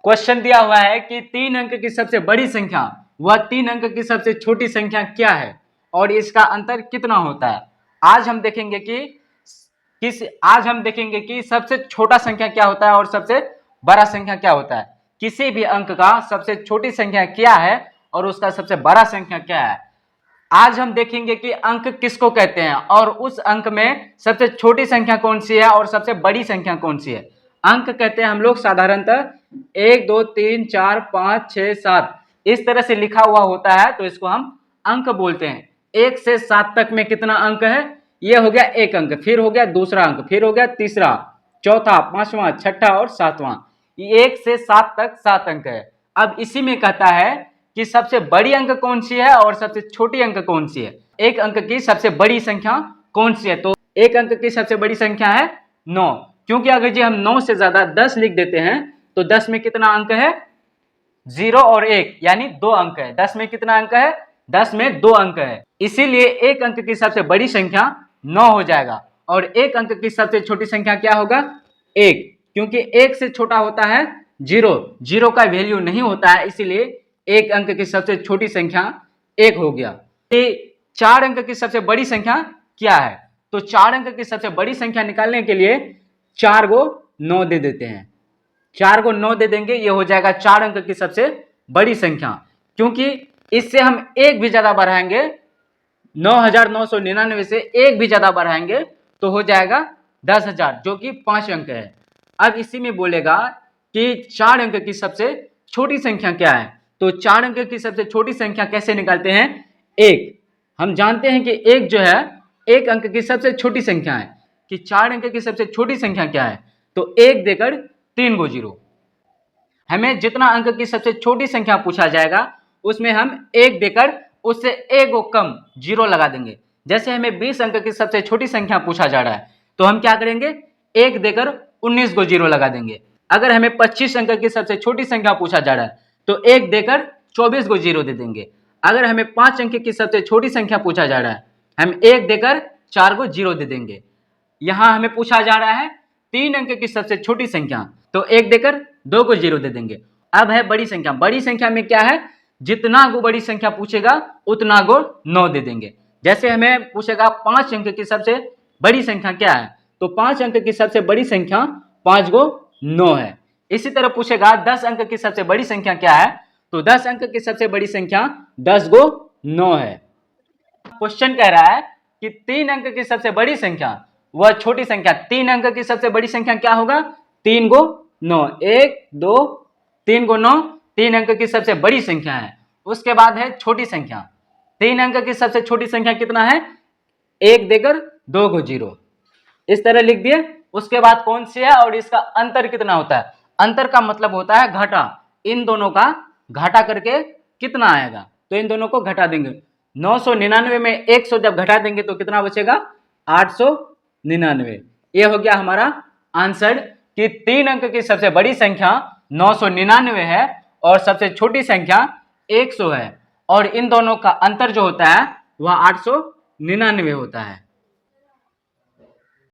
Question दिया हुआ है कि 3 अंक की सबसे बड़ी संख्या व 3 अंक की सबसे छोटी संख्या क्या है और इसका अंतर कितना होता है। आज हम देखेंगे कि सबसे छोटा संख्या क्या होता है और सबसे बड़ा संख्या क्या होता है। किसी भी अंक का सबसे छोटी संख्या क्या है और उसका सबसे बड़ा संख्या क्या है। आज हम देखेंगे कि अंक किसको कहते हैं और उस अंक में सबसे छोटी संख्या कौन सी है और सबसे बड़ी संख्या कौन सी है। अंक कहते हैं हम लोग साधारणतः 1 2 3 4 5 6 7 इस तरह से लिखा हुआ होता है, तो इसको हम अंक बोलते हैं। 1 से 7 तक में कितना अंक है, ये हो गया एक अंक, फिर हो गया दूसरा अंक, फिर हो गया तीसरा, चौथा, पांचवा, छठा और सातवां। 1 से 7 तक 7 अंक है। अब इसी में कहता है कि सबसे बड़ी अंक कौन सी है और सबसे छोटी अंक कौन सी है। एक अंक की सबसे बड़ी संख्या कौन सी है, तो एक अंक की सबसे बड़ी संख्या है 9, क्योंकि अगर जी हम 9 से ज्यादा 10 लिख देते हैं तो 10 में कितना अंक है, 0 और 1 यानी 2 अंक है। 10 में कितना अंक है, 10 में 2 अंक है। इसीलिए एक अंक की सबसे बड़ी संख्या 9 हो जाएगा और एक अंक की सबसे छोटी संख्या क्या होगा, 1, क्योंकि 1 से छोटा होता है 0, 0 का वैल्यू नहीं होता है, इसीलिए एक अंक की सबसे छोटी संख्या 1 हो गया। 4 अंक की सबसे बड़ी संख्या क्या है, तो 4 अंक की सबसे बड़ी संख्या निकालने के लिए 4 को 9 दे देते हैं। 4 को 9 दे देंगे, ये हो जाएगा 4 अंक की सबसे बड़ी संख्या। क्योंकि इससे हम एक भी ज्यादा बढ़ाएंगे, 9999 से एक भी ज्यादा बढ़ाएंगे तो हो जाएगा 10,000, जो कि 5 अंक है। अब इसी में बोलेगा कि 4 अंक की सबसे छोटी संख्या क्या है, तो 4 अंक की सबसे छोटी संख्या कैसे निकालते हैं, 1। हम जानते हैं कि 1 जो है एक अंक की सबसे छोटी संख्या है, कि 4 अंक की सबसे छोटी संख्या क्या है, तो 1 देकर 3 को 0। हमें जितना अंक की सबसे छोटी संख्या पूछा जाएगा उसमें हम 1 देकर उससे 1 को कम 0 लगा देंगे। जैसे हमें 20 अंक की सबसे छोटी संख्या पूछा जा रहा है तो हम क्या करेंगे, 1 देकर 19 को 0 लगा देंगे। अगर हमें 25 अंक की सबसे छोटी संख्या पूछा जा रहा है तो 1 देकर 24 को 0 दे देंगे। अगर हमें 5 अंक की सबसे छोटी संख्या पूछा जा रहा है, हम 1 देकर 4 को 0 दे देंगे। यहां हमें पूछा जा रहा है 3 अंक की सबसे छोटी संख्या, तो 1 देकर 2 को 0 दे देंगे। अब है बड़ी संख्या। बड़ी संख्या में क्या है, जितना को बड़ी संख्या पूछेगा उतना को 9 दे देंगे। जैसे हमें पूछेगा 5 अंक की सबसे बड़ी संख्या क्या है, तो 5 अंक की सबसे बड़ी संख्या 5 को 9 है। इसी तरह पूछेगा 10 अंक की सबसे बड़ी संख्या क्या है, तो 10 अंक की सबसे बड़ी संख्या 10 को 9 है। क्वेश्चन कह रहा है कि 3 अंक की सबसे बड़ी संख्या वह छोटी संख्या, 3 अंक की सबसे बड़ी संख्या क्या होगा, 3 को 9, 1 2 3 को 9, 3 अंक की सबसे बड़ी संख्या है। उसके बाद है छोटी संख्या। 3 अंक की सबसे छोटी संख्या कितना है, 1 देकर 2 को 0, इस तरह लिख दिए। उसके बाद कौन सी है और इसका अंतर कितना होता है। अंतर का मतलब होता है घटा, इन दोनों का घटा करके कितना आएगा, तो इन दोनों को घटा देंगे। 999 में 100 जब घटा देंगे तो कितना बचेगा, 899। ये हो गया हमारा आंसर कि 3 अंक की सबसे बड़ी संख्या 999 है और सबसे छोटी संख्या 100 है और इन दोनों का अंतर जो होता है वह 899 होता है।